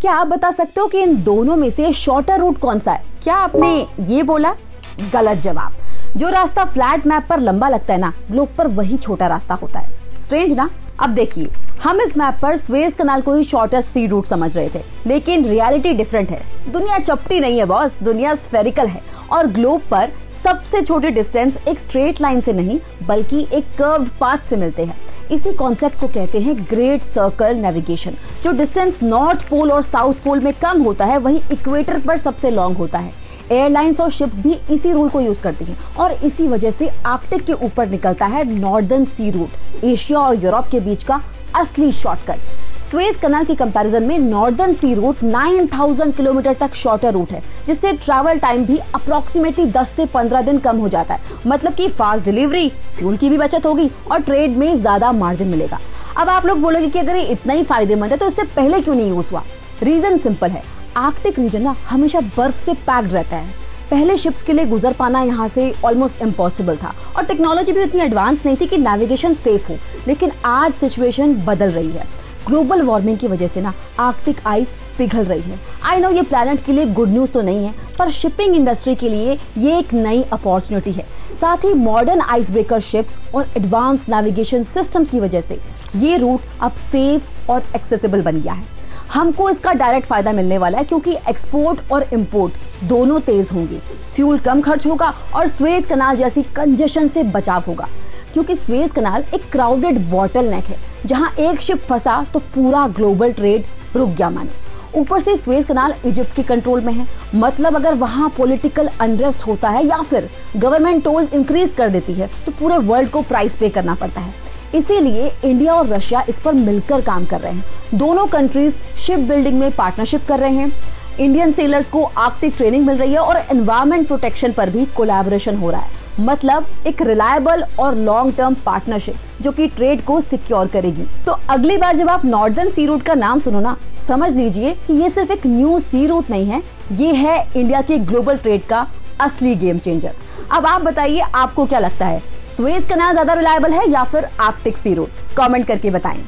क्या आप बता सकते हो कि इन दोनों में से शॉर्टर रूट कौन सा है? क्या आपने ये बोला? गलत जवाब। जो रास्ता फ्लैट मैप पर लंबा लगता है ना, ग्लोब पर वही छोटा रास्ता होता है। स्ट्रेंज ना? अब देखिए, हम इस मैप पर स्वेज कनाल को ही शॉर्टेस्ट सी रूट समझ रहे थे, लेकिन रियलिटी डिफरेंट है। दुनिया चपटी नहीं है बॉस, दुनिया स्फेरिकल है और ग्लोब पर सबसे छोटे डिस्टेंस एक स्ट्रेट लाइन से नहीं बल्कि एक कर्व्ड पाथ से मिलते हैं। इसी कॉन्सेप्ट को कहते हैं ग्रेट सर्कल नेविगेशन। जो डिस्टेंस नॉर्थ पोल और साउथ पोल में कम होता है वही इक्वेटर पर सबसे लॉन्ग होता है। एयरलाइंस और शिप्स भी इसी रूल को यूज करती हैं और इसी वजह से आर्कटिक के ऊपर निकलता है नॉर्दर्न सी रूट, एशिया और यूरोप के बीच का असली शॉर्टकट। स्वेज कनाल की कंपैरिजन में नॉर्दर्न सी रूट 9000 किलोमीटर तक शॉर्टर रूट है, जिससे ट्रैवल टाइम भी अप्रोक्सीमेटली 10 से 15 दिन कम हो जाता है। मतलब कि फास्ट डिलीवरी, फ्यूल की भी बचत होगी और ट्रेड में ज्यादा मार्जिन मिलेगा। अब आप लोग बोलोगे कि अगर ये इतना ही फायदेमंद है तो इससे पहले क्यों नहीं यूज हुआ? रीजन सिंपल है, आर्कटिक रीजन ना हमेशा बर्फ से पैक्ड रहता है। पहले शिप्स के लिए गुजर पाना यहाँ से ऑलमोस्ट इम्पॉसिबल था और टेक्नोलॉजी भी उतनी एडवांस नहीं थी कि नेविगेशन सेफ हो। लेकिन आज सिचुएशन बदल रही है। ग्लोबल वार्मिंग की वजह से ना आर्कटिक आइस पिघल रही है। आई नो ये प्लैनेट के लिए गुड न्यूज तो नहीं है, पर शिपिंग इंडस्ट्री के लिए ये एक नई अपॉर्चुनिटी है। साथ ही मॉडर्न आइस ब्रेकर शिप्स और एडवांस नेविगेशन सिस्टम्स की वजह से ये रूट अब सेफ और एक्सेसिबल बन गया है। हमको इसका डायरेक्ट फायदा मिलने वाला है क्योंकि एक्सपोर्ट और इंपोर्ट दोनों तेज होंगे, फ्यूल कम खर्च होगा और स्वेज कनाल जैसी कंजेशन से बचाव होगा। क्योंकि स्वेज कनाल एक क्राउडेड बॉटलनेक है, जहां एक शिप फंसा तो पूरा ग्लोबल ट्रेड रुक गया मानो। ऊपर से स्वेज कनाल इजिप्ट के कंट्रोल में है, मतलब अगर वहां पॉलिटिकल अनरेस्ट होता है या फिर गवर्नमेंट टोल इंक्रीज कर देती है तो पूरे वर्ल्ड को प्राइस पे करना पड़ता है। इसीलिए इंडिया और रशिया इस पर मिलकर काम कर रहे हैं। दोनों कंट्रीज शिप बिल्डिंग में पार्टनरशिप कर रहे हैं। इंडियन सेलर्स को आर्कटिक ट्रेनिंग मिल रही है और एनवायरमेंट प्रोटेक्शन पर भी कोलैबोरेशन हो रहा है। मतलब एक रिलायबल और लॉन्ग टर्म पार्टनरशिप जो कि ट्रेड को सिक्योर करेगी। तो अगली बार जब आप नॉर्दर्न सी रूट का नाम सुनो ना, समझ लीजिए कि ये सिर्फ एक न्यू सी रूट नहीं है, ये है इंडिया के ग्लोबल ट्रेड का असली गेम चेंजर। अब आप बताइए, आपको क्या लगता है, स्वेज कनाल ज्यादा रिलायबल है या फिर आर्कटिक सी रूट? कमेंट करके बताएं।